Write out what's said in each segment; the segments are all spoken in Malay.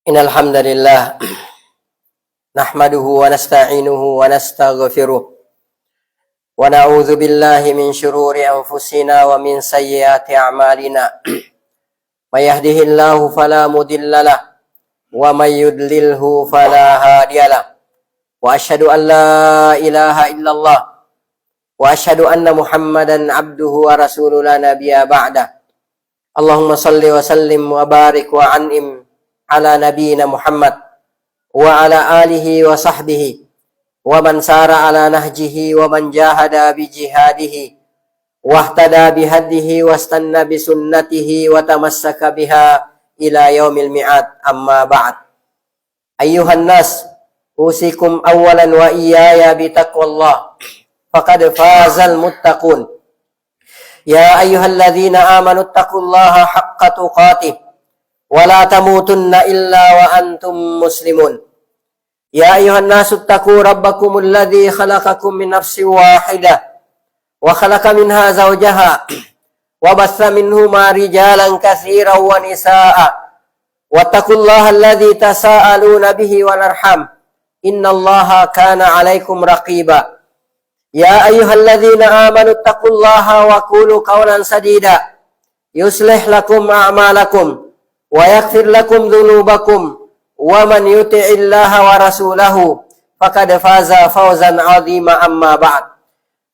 Innal hamdalillah nahmaduhu wa nasta'inuhu wa nastaghfiruh wa na'udzu billahi min shururi anfusina wa min sayyiati a'malina. May yahdihillahu fala mudhillalah wa may yudlilhu fala hadiyalah. Wa asyhadu an la ilaha illallah wa asyhadu anna Muhammadan abduhu wa rasuluhu la nabiyya ba'dah. Allahumma shalli wa sallim wa barik wa an'im ala nabiyina Muhammad wa ala alihi wa sahbihi wa man sara ala nahjihi wa man jahada bi jihadihi wa ihtada bi hadihi wa istanna bi sunnatihi wa tamassaka biha ila yaumil mi'ad. Amma ba'd. Ayyuhan nas, usikum awalan wa iyaya bi taqwallah faqad fazal muttaqun. Ya ayyuhalladzina amanu taqullaha haqqa tuqatih wala tamutunna illa wa antum muslimun. Ya ayuhan nasu taqu rabbakumul ladzi khalaqakum min nafsin wahidah wa khalaqa minha zawjaha wa bassa minhuma rijalan katsiran wa nisaa'a wattaqullaha alladzi tasaaluna bihi wal arham innallaha kana 'alaikum raqiba. Ya ayyuhalladzina amanu taqullaha wa qulu qawlan sadida yuslih lakum a'malakum wa yaghfir lakum dhunubakum wa man yuti'illaha wa rasulahu faqad faza fawzan 'azima. Amma ba'd.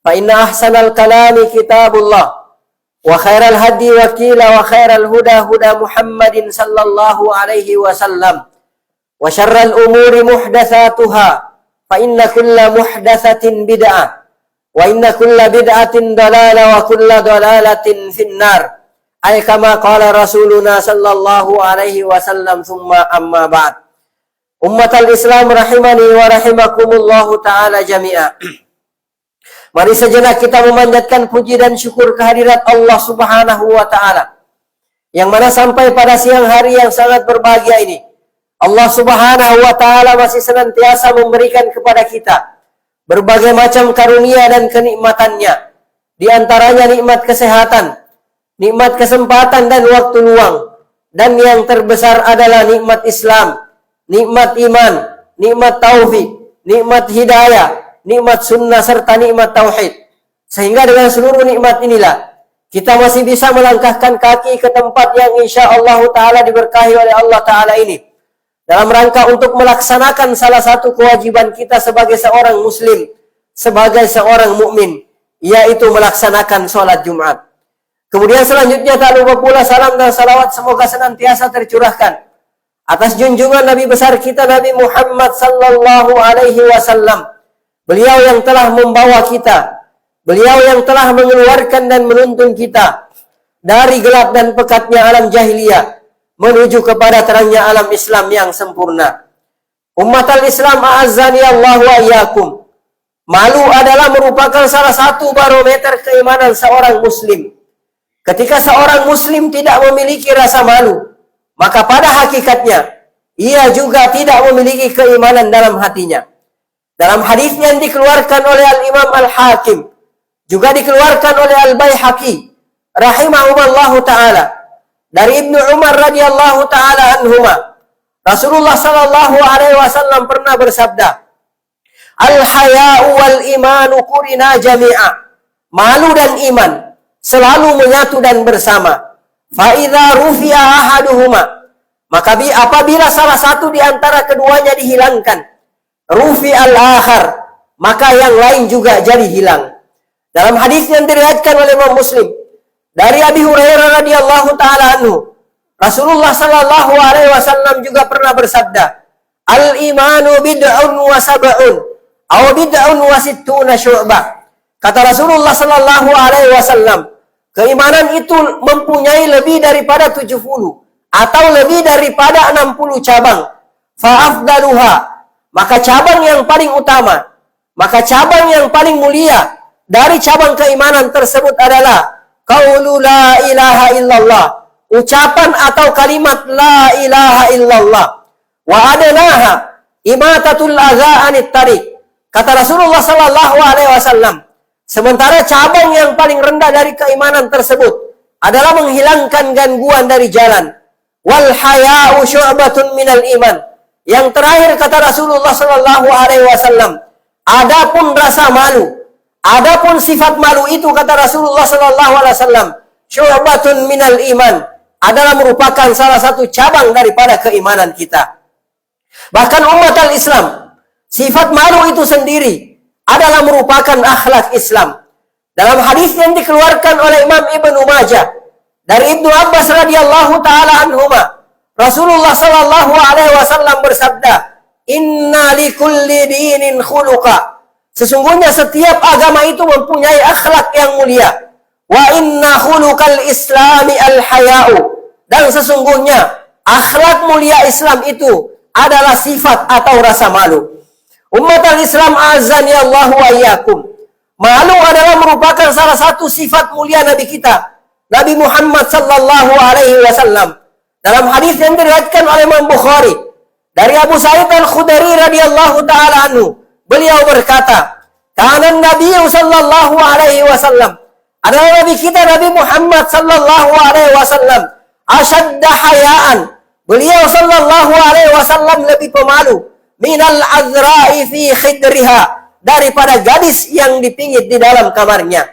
Fa inna ahsanal kalami kitabullah wa khairal hadi wa qila wa khairal huda huda Muhammadin sallallahu alaihi wasallam wa syarral umuri muhdatsatuha fa inna kulla muhdatsatin bid'ah wa inna kulla bid'atin dalalah wa kulla dalalatin finnar. Ay kama qala Rasuluna sallallahu alaihi wasallam. Summa amma ba'd. Ummatal Islam rahimani wa rahimakumullahu ta'ala jami'a. Mari sejenak kita memanjatkan puji dan syukur kehadirat Allah subhanahu wa ta'ala, yang mana sampai pada siang hari yang sangat berbahagia ini, Allah subhanahu wa ta'ala masih senantiasa memberikan kepada kita berbagai macam karunia dan kenikmatannya. Di antaranya nikmat kesehatan, nikmat kesempatan dan waktu luang, dan yang terbesar adalah nikmat Islam, nikmat iman, nikmat taufik, nikmat hidayah, nikmat sunnah serta nikmat tauhid. Sehingga dengan seluruh nikmat inilah kita masih bisa melangkahkan kaki ke tempat yang insyaallah taala diberkahi oleh Allah taala ini, dalam rangka untuk melaksanakan salah satu kewajiban kita sebagai seorang muslim, sebagai seorang mukmin, yaitu melaksanakan sholat Jumat. Kemudian selanjutnya tak lupa pula salam dan salawat semoga senantiasa tercurahkan atas junjungan Nabi besar kita Nabi Muhammad sallallahu alaihi wasallam. Beliau yang telah membawa kita, beliau yang telah mengeluarkan dan menuntun kita dari gelap dan pekatnya alam jahiliyah menuju kepada terangnya alam Islam yang sempurna. Ummatal Islam a'azzani Allah wa iyyakum. Malu adalah merupakan salah satu barometer keimanan seorang muslim. Ketika seorang muslim tidak memiliki rasa malu, maka pada hakikatnya ia juga tidak memiliki keimanan dalam hatinya. Dalam hadis yang dikeluarkan oleh Al-Imam Al-Hakim, juga dikeluarkan oleh Al-Baihaqi rahimahumullahu ta'ala, dari Ibnu Umar radhiyallahu ta'ala anhuma, Rasulullah sallallahu alaihi wasallam pernah bersabda, Al-haya'u wal imanu qurina jami'a. Malu dan iman selalu menyatu dan bersama. Fa'idha rufi'a ahaduhuma, maka apabila salah satu di antara keduanya dihilangkan, rufi'al akhar, maka yang lain juga jadi hilang. Dalam hadis yang diriwayatkan oleh Imam Muslim dari Abi Hurairah radhiyallahu taala anhu, Rasulullah sallallahu alaihi wasallam juga pernah bersabda, Al-imanu bid'un wa sab'un aw bid'un wa sittuna syu'bah. Kata Rasulullah sallallahu alaihi wasallam, keimanan itu mempunyai lebih daripada 70 atau lebih daripada 60 cabang. Fa'afdaluha, maka cabang yang paling utama, maka cabang yang paling mulia dari cabang keimanan tersebut adalah qaulu la ilaha illallah, ucapan atau kalimat la ilaha illallah. Wa adnaha imatatul adza anit tariq. Kata Rasulullah sallallahu alaihi wasallam, sementara cabang yang paling rendah dari keimanan tersebut adalah menghilangkan gangguan dari jalan. wal haya'u syu'batun minal iman. Yang terakhir kata Rasulullah sallallahu alaihi wasallam, adapun rasa malu, adapun sifat malu itu kata Rasulullah sallallahu alaihi wasallam, syu'batun minal iman, adalah merupakan salah satu cabang daripada keimanan kita. Bahkan umat al-Islam, sifat malu itu sendiri adalah merupakan akhlak Islam. Dalam hadis yang dikeluarkan oleh Imam Ibnu Majah dari Ibnu Abbas radhiyallahu taala anhuma, Rasulullah sallallahu alaihi wasallam bersabda, "Inna likulli dinin khuluqa." Sesungguhnya setiap agama itu mempunyai akhlak yang mulia. Wa inna khuluqal islami al-haya'u. Dan sesungguhnya akhlak mulia Islam itu adalah sifat atau rasa malu. Umat al-Islam azani Allah wa iyyakum. Malu adalah merupakan salah satu sifat mulia Nabi kita, Nabi Muhammad sallallahu alaihi wasallam. Dalam hadis yang diriwayatkan oleh Imam Bukhari dari Abu Sa'id Al-Khudri radhiyallahu taala anhu, beliau berkata, "Kana Nabi sallallahu alaihi wasallam," adalah Nabi kita Nabi Muhammad sallallahu alaihi wasallam, "asyadda hayaan." Beliau sallallahu alaihi wasallam lebih pemalu minal azra'i fi khidriha, daripada gadis yang dipingit di dalam kamarnya.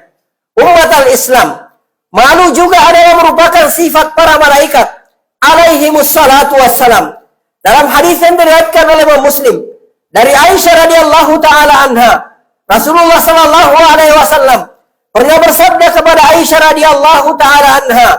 Umat al-Islam, malu juga adalah merupakan sifat para malaikat alaihimus salatu wassalam. Dalam hadis yang diriwayatkan oleh Imam Muslim dari Aisyah radhiyallahu taala anha, Rasulullah sallallahu alaihi wasallam pernah bersabda kepada Aisyah radhiyallahu taala anha,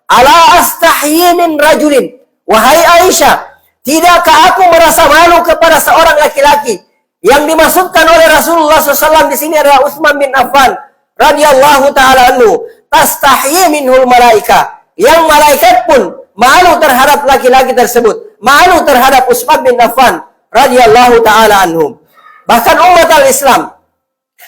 "Ala astahyi min rajulin." Wahai Aisyah, tidakkah aku merasa malu kepada seorang laki-laki? Yang dimaksudkan oleh Rasulullah SAW di sini adalah Utsman bin Affan radhiyallahu taala anhu. Tastahyi minhul malaika. Yang malaikat pun malu terhadap laki-laki tersebut, malu terhadap Utsman bin Affan radhiyallahu taala anhu. Bahkan umat al-Islam,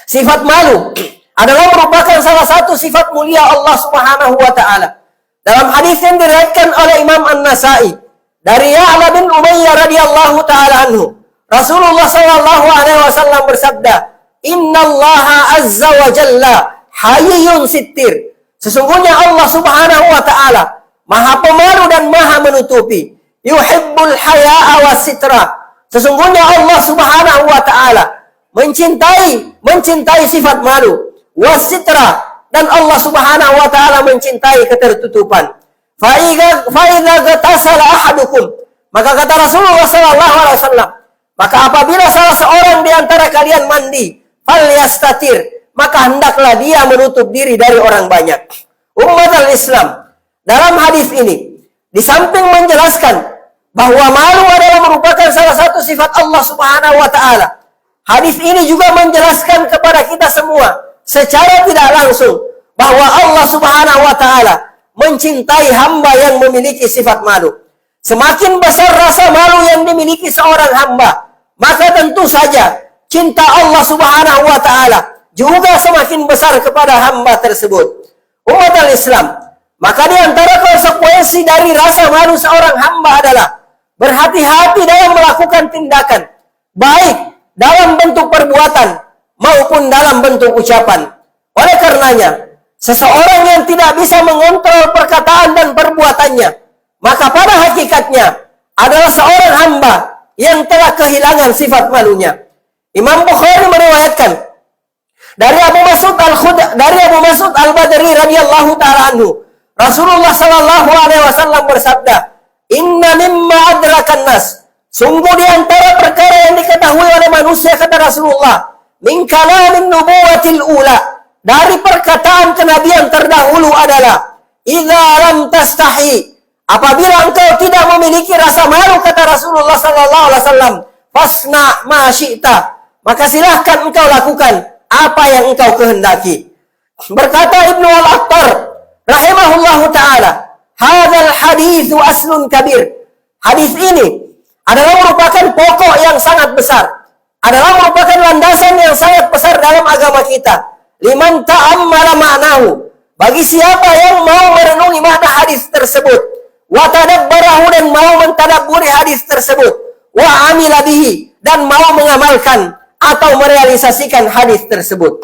sifat malu adalah merupakan salah satu sifat mulia Allah Subhanahu wa taala. Dalam hadis yang diriwayatkan oleh Imam An-Nasa'i dari Ya'la bin Umayyah radhiyallahu taala anhu, Rasulullah sallallahu alaihi wasallam bersabda, "Innallaha azza wa jalla hayyun sittir." Sesungguhnya Allah Subhanahu wa taala Maha pemalu dan Maha menutupi. Yuhibbul haya'a was sitra. Sesungguhnya Allah Subhanahu wa taala mencintai sifat malu, was sitra, dan Allah Subhanahu wa taala mencintai ketertutupan. Fa idza ghatasala ahadukum, maka kata Rasulullah sallallahu alaihi wasallam, maka apabila salah seorang di antara kalian mandi, falyastatir, maka hendaklah dia menutup diri dari orang banyak. Umat al-Islam, dalam hadis ini, di samping menjelaskan bahwa malu adalah merupakan salah satu sifat Allah Subhanahu wa taala, hadis ini juga menjelaskan kepada kita semua secara tidak langsung bahwa Allah Subhanahu wa taala mencintai hamba yang memiliki sifat malu. Semakin besar rasa malu yang dimiliki seorang hamba, maka tentu saja cinta Allah Subhanahu wa taala juga semakin besar kepada hamba tersebut. Umat al-Islam, maka di antara konsekuensi dari rasa malu seorang hamba adalah berhati-hati dalam melakukan tindakan, baik dalam bentuk perbuatan maupun dalam bentuk ucapan. Oleh karenanya, seseorang yang tidak bisa mengontrol perkataan dan perbuatannya, maka pada hakikatnya adalah seorang hamba yang telah kehilangan sifat malunya. Imam Bukhari meriwayatkan dari Abu Mas'ud Al-Badri radhiyallahu taala anhu, Rasulullah sallallahu alaihi wasallam bersabda, "Inna mimma adrakan nas." Sungguh di antara perkara yang diketahui oleh manusia, kata Rasulullah, "min kalamin nubuwatil ula." Dari perkataan kenabian terdahulu adalah, "Idza lam tastahi." Apabila engkau tidak memiliki rasa malu, kata Rasulullah sallallahu alaihi wasallam, "Fasna ma syi'ta." Maka silahkan engkau lakukan apa yang engkau kehendaki. Berkata Ibnu Al-Attar rahimahullahu taala, "Hadzal haditsu aslun kabir." Hadis ini adalah merupakan pokok yang sangat besar, adalah merupakan landasan yang sangat besar dalam agama kita. Liman ta'ammala ma'nahu, bagi siapa yang mau merenungi makna hadis tersebut, wa tadabbarahu, dan mau mentadabburi hadis tersebut, wa amila bihi, dan mau mengamalkan atau merealisasikan hadis tersebut.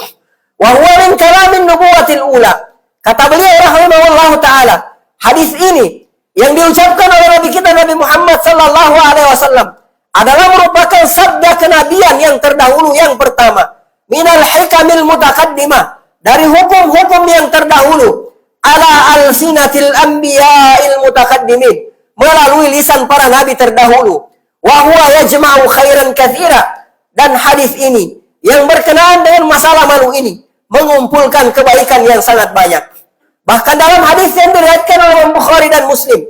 Wa huwa min kalamin nubuwatil ula. Kata beliau rahimahullahu taala, hadis ini yang diucapkan oleh Nabi kita Nabi Muhammad sallallahu alaihi wasallam adalah merupakan sabda kenabian yang terdahulu yang pertama. Minal hikamil mutaqaddimah, dari hukum-hukum yang terdahulu, ala alsinatil anbiya'il mutaqaddimin, melalui lisan para nabi terdahulu. Wa huwa yajma'u khairan katsira, dan hadis ini yang berkenaan dengan masalah malu ini mengumpulkan kebaikan yang sangat banyak. Bahkan dalam hadis yang diriwayatkan oleh Bukhari dan Muslim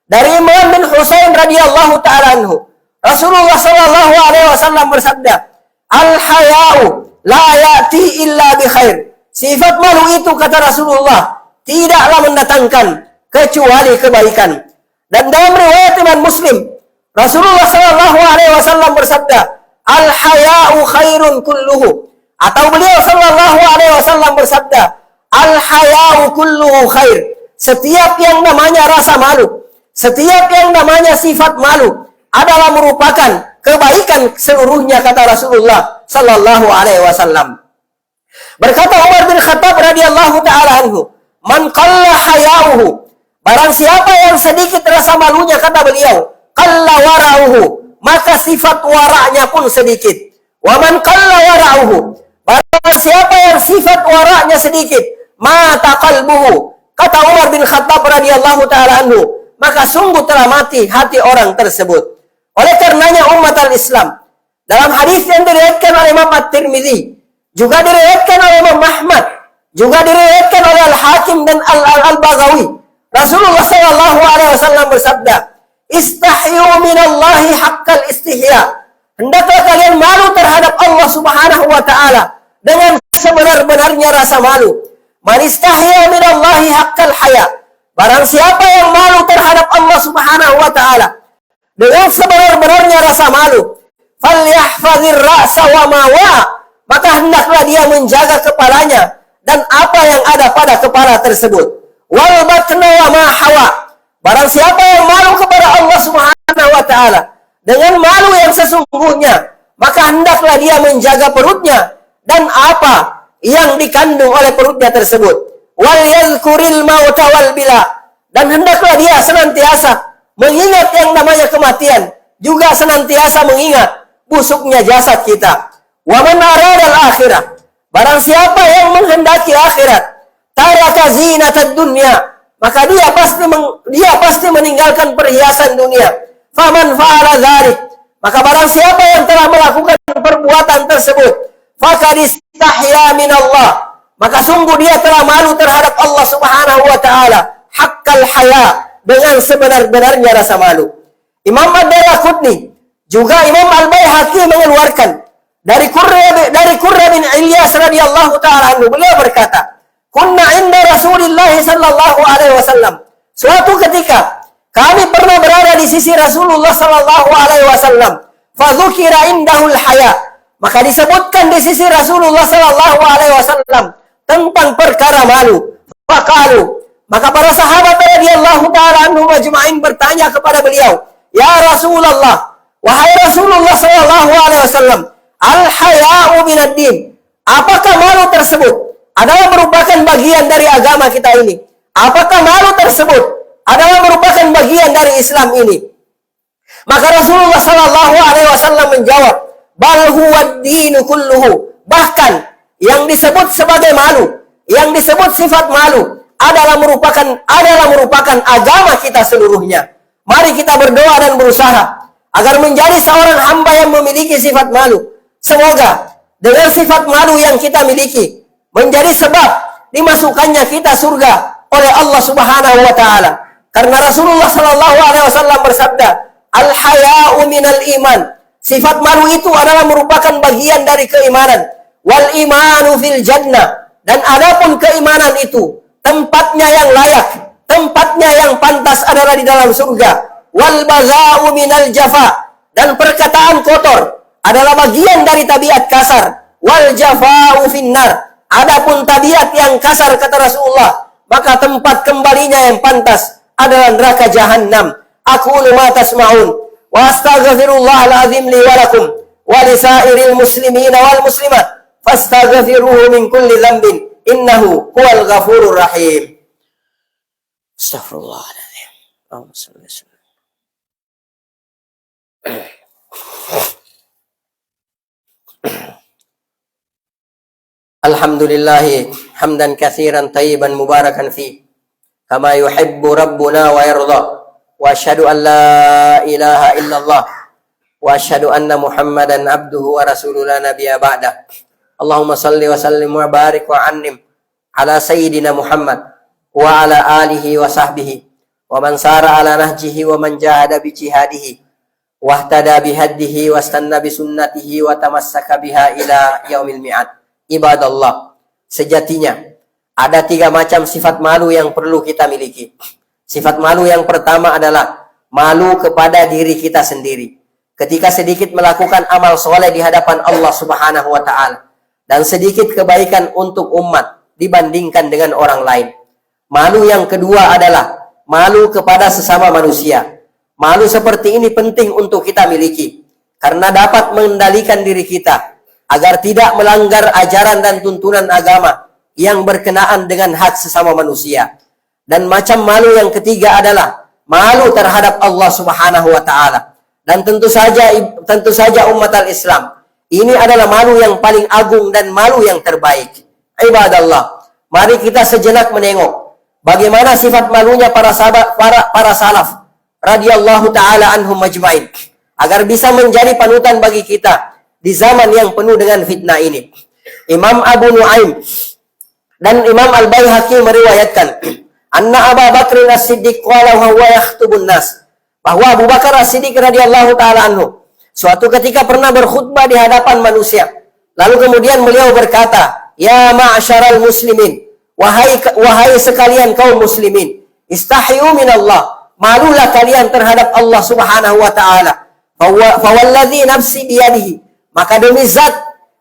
dari Imran bin Husain radhiyallahu taala anhu, Rasulullah sallallahu alaihi wasallam bersabda, "Al-haya'u la ya'ti illa bi khair." Sifat malu itu, kata Rasulullah, tidaklah mendatangkan kecuali kebaikan. Dan dalam riwayat Imam Muslim, Rasulullah sallallahu alaihi wasallam bersabda, "Al-haya'u khairun kulluhu." Atau beliau sallallahu alaihi wasallam bersabda, "Al-haya'u kulluhu khair." Setiap yang namanya rasa malu, setiap yang namanya sifat malu adalah merupakan kebaikan seluruhnya, kata Rasulullah sallallahu alaihi wasallam. Berkata Umar bin Khattab radhiyallahu taala anhu, "Man qalla haya'uhu." Barang siapa yang sedikit rasa malunya, kata beliau, qalla wara'uhu, maka sifat waraknya pun sedikit. Wa man qalla wara'uhu, barang siapa yang sifat waraknya sedikit, mata qalbuhu, kata Umar bin Khattab radhiyallahu taala anhu, maka sungguh telah mati hati orang tersebut. Oleh karenanya umat al-Islam, dalam hadis yang diriwayatkan oleh Imam At-Tirmidzi, juga diriwayatkan oleh Imam Ahmad, juga diriwayatkan oleh Al-Hakim dan Al-Baghawi, Rasulullah sallallahu alaihi wasallam bersabda, "Istahyu minallahi haqqal istihya." Hendaklah kalian malu terhadap Allah Subhanahu wa taala dengan sebenar-benarnya rasa malu. "Man istahya minallahi haqqal haya." Barang siapa yang malu terhadap Allah Subhanahu wa taala dengan sebenar-benarnya rasa malu, falyahfazir ra'sa wa ma wa, maka hendaklah dia menjaga kepalanya dan apa yang ada pada kepala tersebut. Wal batna wa ma hawa. Barang siapa yang malu kepada Allah Subhanahu wa taala dengan malu yang sesungguhnya, maka hendaklah dia menjaga perutnya dan apa yang dikandung oleh perutnya tersebut. Wal yadhkuril mauta wal bila, dan hendaklah dia senantiasa mengingat yang namanya kematian, juga senantiasa mengingat busuknya jasad kita. Wa man arada al-akhirah, barang siapa yang menghendaki akhirat, taraka zinatad dunya, maka dia pasti meninggalkan perhiasan dunia. Faman fa'ala dzalik, maka barang siapa yang telah melakukan perbuatan tersebut, faqad istahya minallah, maka sungguh dia telah malu terhadap Allah Subhanahu wa taala, haqqal haya, dengan sebenar-benarnya rasa malu. Imam Ad-Darqutni juga Imam Al-Baihaqi mengeluarkan dari Qurra bin Ilyas radhiyallahu taala anhu, beliau berkata, "Kunna inda Rasulillah sallallahu alaihi wasallam." Suatu ketika kami pernah berada di sisi Rasulullah sallallahu alaihi wasallam. Fa dzukira indahul haya, maka disebutkan di sisi Rasulullah sallallahu alaihi wasallam tentang perkara malu. Faqalu, maka para sahabat radhiyallahu taala anhum ajma'in bertanya kepada beliau, "Ya Rasulullah, wahai Rasulullah sallallahu alaihi wasallam, al-haya'u minad din." Apakah malu tersebut adalah merupakan bagian dari agama kita ini? Apakah malu tersebut adalah merupakan bagian dari Islam ini? Maka Rasulullah sallallahu alaihi wasallam menjawab, "Bal huwa ad-dinu kulluhu." Bahkan yang disebut sebagai malu, yang disebut sifat malu adalah merupakan agama kita seluruhnya. Mari kita berdoa dan berusaha agar menjadi seorang hamba yang memiliki sifat malu. Semoga dengan sifat malu yang kita miliki menjadi sebab dimasukkannya kita surga oleh Allah Subhanahu wa taala. Karena Rasulullah sallallahu alaihi wasallam bersabda, "Al-haya'u minal iman." Sifat malu itu adalah merupakan bagian dari keimanan. Wal imanu fil jannah, dan adapun keimanan itu tempatnya yang layak, tempatnya yang pantas adalah di dalam surga. Wal baza'u minal jafa, dan perkataan kotor adalah bagian dari tabiat kasar. Wal jafa'u finnar, adapun tabiat yang kasar, kata Rasulullah, maka tempat kembalinya yang pantas adalah neraka jahannam. Aqulu ma tasma'un wa astaghfirullahal azim li wa lakum wa lisairil muslimina wal muslimat fastaghfiruhu min kulli dhanbin innahu huwal ghafurur rahim. Astaghfirullahaladzim. Allahumma salli wa sallim. Alhamdulillahi hamdan katsiran tayyiban mubarakan fi kama yuhibbu rabbuna wa yarda wa asyhadu an la ilaha illallah wa asyhadu anna Muhammadan abduhu wa rasuluhu la nabiyya ba'da. Allahumma salli wa sallim wa barik wa annim ala sayyidina Muhammad wa ala alihi wa sahbihi wa man sara ala nahjihi wa man jahada bi jihadihi wa ihtada bi haddihi wa istanna bi sunnatihi wa tamassaka biha ila yaumil mi'ad. Ibadallah, sejatinya ada 3 macam sifat malu yang perlu kita miliki. Sifat malu yang pertama adalah malu kepada diri kita sendiri. Ketika sedikit melakukan amal soleh di hadapan Allah Subhanahu wa Ta'ala, dan sedikit kebaikan untuk umat dibandingkan dengan orang lain. Malu yang kedua adalah malu kepada sesama manusia. Malu seperti ini penting untuk kita miliki, karena dapat mengendalikan diri kita agar tidak melanggar ajaran dan tuntunan agama yang berkenaan dengan hak sesama manusia. Dan macam malu yang ketiga adalah malu terhadap Allah Subhanahu wa Ta'ala. Dan tentu saja umat al-Islam, ini adalah malu yang paling agung dan malu yang terbaik. Ibadallah, mari kita sejenak menengok bagaimana sifat malunya para sahabat, para salaf radhiyallahu taala anhum majma'in, agar bisa menjadi panutan bagi kita di zaman yang penuh dengan fitnah ini. Imam Abu Nuaim dan Imam Al-Baihaqi meriwayatkan, anna Abu Bakr As-Siddiq qala wa huwa yakhtubun nas, bahwa Abu Bakar As-Siddiq radhiyallahu taala anhu suatu ketika pernah berkhutbah di hadapan manusia. Lalu kemudian beliau berkata, ya ma'syaral muslimin, wahai sekalian kaum muslimin, istahyu minallah, malulah kalian terhadap Allah Subhanahu wa Ta'ala. Fawalladzi nafsi biyadihi, maka demi zat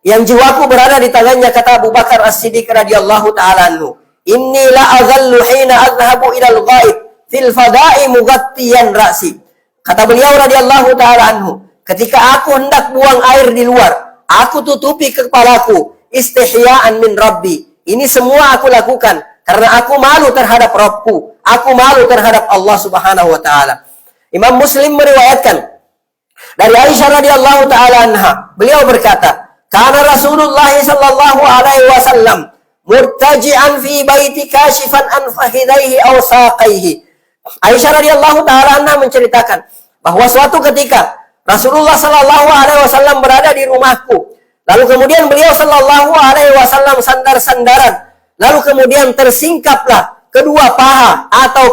yang jiwaku berada di tangannya, kata Abu Bakar As-Siddiq radhiyallahu taala anhu, inni la azallu hina adhhabu ila al-ghaib fil fada'i mughattiyan ra'si. Kata beliau radhiyallahu taala anhu, ketika aku hendak buang air di luar, aku tutupi kepalaku istihya'an min rabbi. Ini semua aku lakukan karena aku malu terhadap Rabbku, aku malu terhadap Allah Subhanahu wa Ta'ala. Imam Muslim meriwayatkan dari Aisyah radhiyallahu taala anha, beliau berkata, kana Rasulullah sallallahu alaihi wasallam murtaji'an fi baiti kashifan an fakhidaihi aw saqaihi. Aisyah radhiyallahu taala anha menceritakan bahwa suatu ketika Rasulullah sallallahu alaihi wasallam berada di rumahku, lalu kemudian beliau sallallahu alaihi wasallam sandar-sandaran, lalu kemudian tersingkaplah kedua paha atau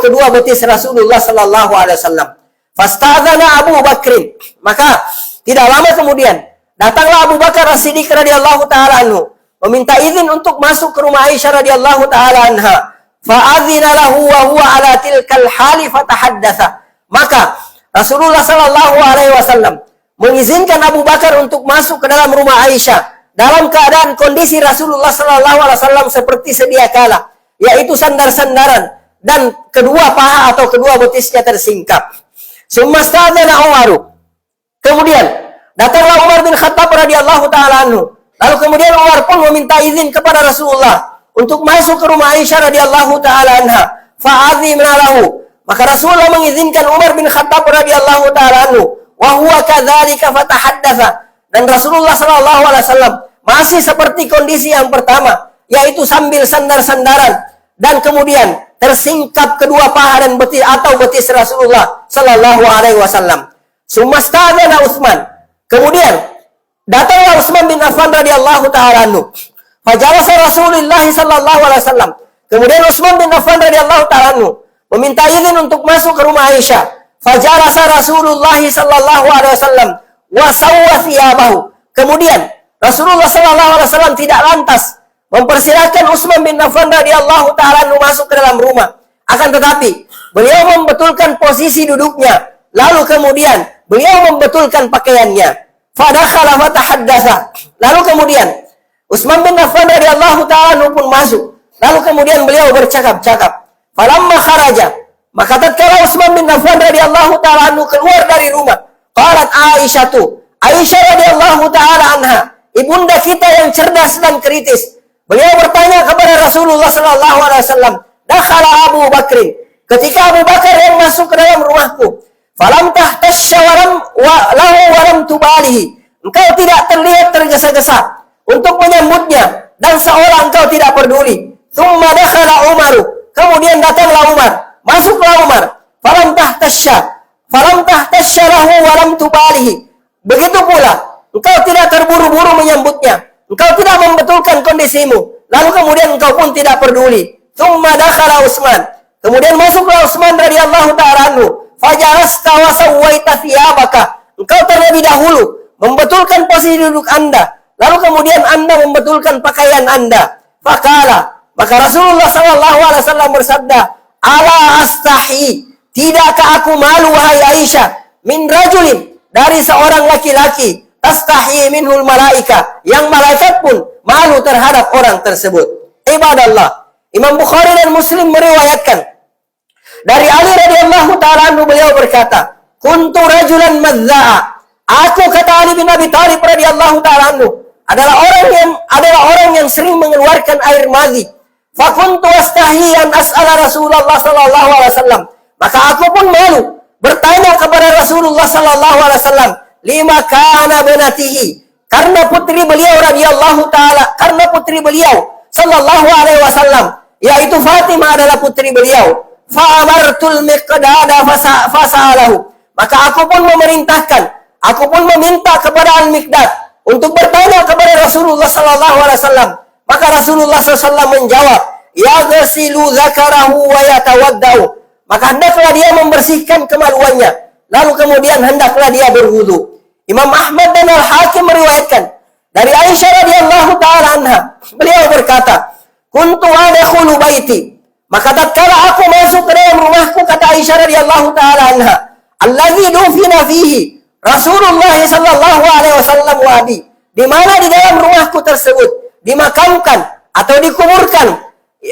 kedua betis Rasulullah sallallahu alaihi wasallam. Fasta'adzana Abu Bakrin, maka tidak lama kemudian datanglah Abu Bakar As-Siddiq radhiyallahu taala anhu meminta izin untuk masuk ke rumah Aisyah radhiyallahu taala anha. Fa'adzina lahu wa huwa ala tilkal hali fatahaddatsa. Maka Rasulullah sallallahu alaihi wasallam mengizinkan Abu Bakar untuk masuk ke dalam rumah Aisyah dalam keadaan kondisi Rasulullah sallallahu alaihi wasallam seperti sedia kala, yaitu sandar-sandaran dan kedua paha atau kedua betisnya tersingkap. Sumastadzana Umaru. Kemudian datanglah Umar bin Khattab radhiyallahu taala anhu. Lalu kemudian Umar pun meminta izin kepada Rasulullah untuk masuk ke rumah Aisyah radhiyallahu taala anha. Fa'adzimna lahu. Maka Rasulullah mengizinkan Umar bin Khattab radhiyallahu taala anhu. Wa huwa kadzalika fatahaddatsa. Dan Rasulullah sallallahu alaihi wasallam masih seperti kondisi yang pertama, yaitu sambil sandar-sandaran dan kemudian tersingkap kedua paha dan betis atau betis Rasulullah sallallahu alaihi wasallam. Sumastadzana Utsman. Kemudian datanglah Utsman bin Affan radhiyallahu taala anhu. Fajalasa Rasulullah sallallahu alaihi wasallam. Kemudian Utsman bin Affan radhiyallahu taala anhu meminta izin untuk masuk ke rumah Aisyah. Fajalasa Rasulullah sallallahu alaihi wasallam wa sawwa thiyabahu. Kemudian Rasulullah sallallahu alaihi wasallam tidak lantas mempersilahkan Utsman bin Affan radhiyallahu taala anhu masuk ke dalam rumah. Akan tetapi, beliau membetulkan posisi duduknya. Lalu kemudian beliau membetulkan pakaiannya. Fadakhala fatahaddatsa. Lalu kemudian Utsman bin Affan radhiyallahu taala anhu pun masuk. Lalu kemudian beliau bercakap-cakap. Falamma kharaja, maka tatkala Utsman bin Affan radhiyallahu taala anhu keluar dari rumah, qalat Aisyah radhiyallahu taala anha, ibunda kita yang cerdas dan kritis. Beliau bertanya kepada Rasulullah sallallahu alaihi wasallam, "Dakhala Abu Bakrin." ketika Abu Bakar yang masuk ke dalam rumahku, falam tahtasya walam tubalihi, engkau tidak terlihat tergesa-gesa untuk menyambutnya, dan seolah engkau tidak peduli. Tsumma dakhala Umaru, kemudian datanglah Umar, masuklah Umar, falam tahtasya lahu walam tubalihi, begitu pula engkau tidak terburu-buru menyambutnya, engkau tidak membetulkan kondisimu, lalu kemudian engkau pun tidak peduli. Tsumma dakhala Utsman, kemudian masuklah Utsman radhiyallahu ta'ala anhu, fajalasta wa sawwaita thiyabaka, engkau terlebih dahulu membetulkan posisi duduk Anda, lalu kemudian Anda membetulkan pakaian Anda. Fakala, maka Rasulullah sallallahu alaihi wasallam bersabda, ala astahi, tidakkah aku malu wahai Aisyah, min rajulin, dari seorang laki-laki, tastahi minhul malaika, yang malaikat pun malu terhadap orang tersebut. Ibadallah, Imam Bukhari dan Muslim meriwayatkan dari Ali radhiyallahu ta'ala anhu, beliau berkata, kuntu rajulan madza'a, aku, kata Ali bin Abi Thalib radhiyallahu ta'ala anhu, adalah orang yang sering mengeluarkan air madhi. Fakuntu astahi an as'ala Rasulullah sallallahu alaihi wasallam, maka aku pun malu bertanya kepada Rasulullah sallallahu alaihi wasallam, lima kana banatihi, karena putri beliau radhiyallahu ta'ala, karena putri beliau sallallahu alaihi wasallam, yaitu Fatimah adalah putri beliau. Fa'amartul miqdada fasa'alahu, maka aku pun meminta kepada Al-Miqdad untuk bertanya kepada Rasulullah sallallahu alaihi wasallam. Maka Rasulullah SAW menjawab, yaghsilu zakarahu wa yatawaddau, maka hendaklah dia membersihkan kemaluannya, lalu kemudian hendaklah dia berwudu. Imam Ahmad dan Al-Hakim meriwayatkan dari Aisyah radhiyallahu ta'ala anha, beliau berkata, kuntu adkhulu baiti, maka tatkala aku masuk ke dalam rumahku, kata Aisyah radhiyallahu ta'ala anha, allazi dufina fihi Rasulullah sallallahu alaihi wasallam wa abi, di mana di dalam rumahku tersebut dimakamkan atau dikuburkan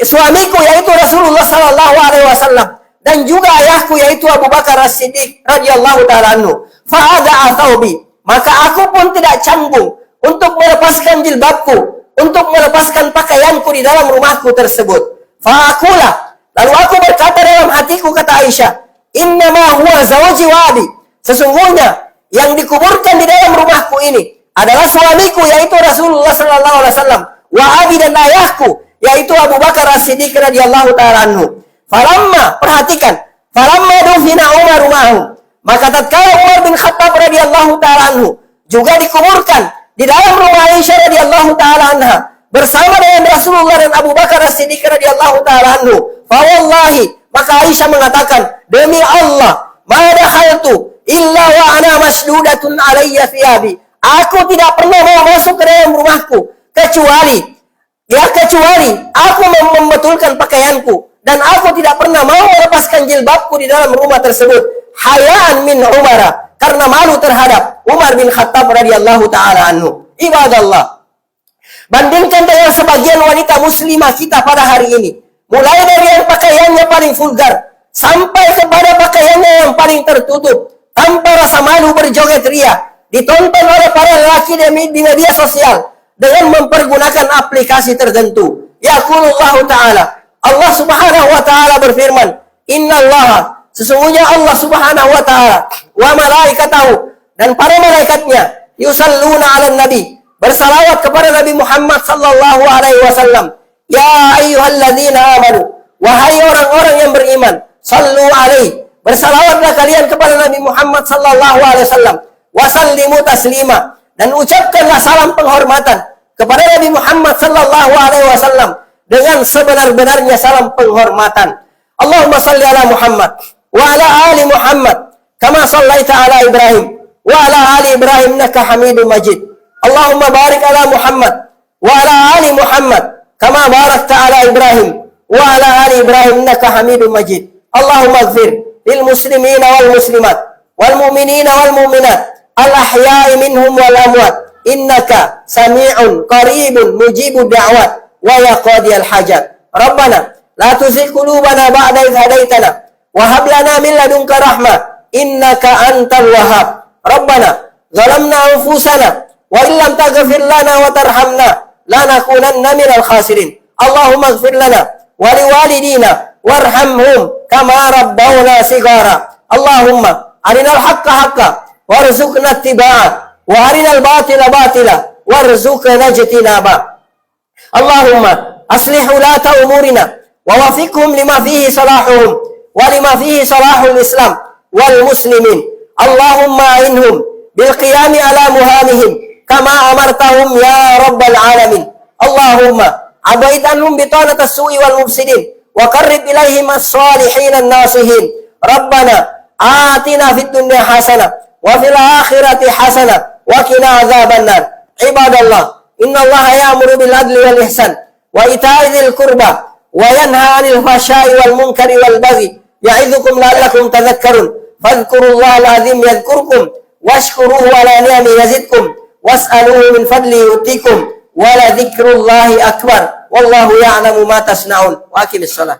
suamiku, yaitu Rasulullah sallallahu alaihi wasallam, dan juga ayahku, yaitu Abu Bakar As-Siddiq radhiyallahu ta'ala anhu. Fa'ada'a thawbi, maka aku pun tidak canggung untuk melepaskan jilbabku, untuk melepaskan pakaianku di dalam rumahku tersebut. Fa'akulah, lalu aku berkata dalam hatiku, kata Aisyah, innama huwa zawji wa abi, sesungguhnya yang dikuburkan di dalam rumahku ini adalah suamiku, yaitu Rasulullah sallallahu alaihi wasallam, wa abi, dan ayahku, yaitu Abu Bakar As-Siddiq radhiyallahu ta'ala anhu. Perhatikan, falamma dufina Umar ma'ahu, maka tatkala Umar bin Khattab radhiyallahu ta'ala anhu juga dikuburkan di dalam rumah Aisyah radhiyallahu ta'ala anha bersama dengan Rasulullah dan Abu Bakar As-Siddiq radhiyallahu ta'ala anhu. Fa wallahi, maka Aisyah mengatakan, demi Allah, ma dakhaltu illa wa ana masdudatun alayya thiyabi, aku tidak pernah mau masuk ke dalam rumahku kecuali aku membetulkan pakaianku, dan aku tidak pernah mau melepaskan jilbabku di dalam rumah tersebut, hayaan min Umar, karena malu terhadap Umar bin Khattab radhiyallahu ta'ala anhu. Ibadallah, bandingkan dengan sebagian wanita muslimah kita pada hari ini, mulai dari yang pakaiannya paling vulgar sampai kepada pakaiannya yang paling tertutup, tanpa rasa malu berjoget ria, ditonton oleh para lelaki di media sosial dengan mempergunakan aplikasi tertentu. Yaqulullah ta'ala, Allah subhanahu wa ta'ala berfirman, innallaha, sesungguhnya Allah subhanahu wa ta'ala, wa malaikatahu, dan para malaikatnya, yusalluna 'alan nabi, bersalawat kepada Nabi Muhammad sallallahu alaihi wasallam. Ya ayyuhalladzina amanu, wahai orang-orang yang beriman, sallu alaihi, bersalawatlah kalian kepada Nabi Muhammad sallallahu alaihi wasallam, wasallimu taslima, dan ucapkanlah salam penghormatan kepada Nabi Muhammad sallallahu alaihi wasallam dengan sebenar-benarnya salam penghormatan. Allahumma salli ala Muhammad wa ala ali Muhammad kama sallaita ala Ibrahim wa ala ali Ibrahim innaka Hamidum Majid. Allahumma barik ala Muhammad wa ala ali Muhammad kama barakta ala Ibrahim wa ala ali Ibrahim innaka Hamidum Majid. Allahumma ighfir lil muslimina wal muslimat wal mu'minina wal mu'minat al ahya'i minhum wal amwat innaka sami'un qaribun mujibud da'wat wa yaqadiyal hajat. Rabbana la tuzigh qulubana ba'da idh hadaitana wa hab lana min ladunka rahmah innaka antal wahhab. Rabbana zalamna anfusana wa illam taghfir lana wa tarhamna lanakunanna minal khasirin. Allahumma ighfir lana wa liwalidina warhamhum كما ربونا صغارا اللهم أرنا الحق حقا وارزقنا اتباعه وأرنا الباطل باطلا وارزقنا اجتنابه اللهم أصلح ولاة أمورنا ووفقهم لما فيه صلاحهم ولما فيه صلاح الإسلام والمسلمين اللهم أعنهم بالقيام على مهامهم كما أمرتهم يا رب العالمين اللهم أبعد عنهم بطانة السوء والمفسدين وقرب إليهم الصالحين الناصحين ربنا آتنا في الدنيا حسنة وفي الآخرة حسنة وقنا عذاب النار عباد الله إن الله يأمر بالعدل والإحسان وإيتاء ذي القربى وينهى عن الفحشاء والمنكر والبغي يعظكم لعلكم تذكرون فاذكروا الله العظيم يذكركم واشكروه على نعمه يزدكم واسألوه من فضله يؤتكم ولذكر الله أكبر والله يعلم ما تصنعون وأقم الصلاة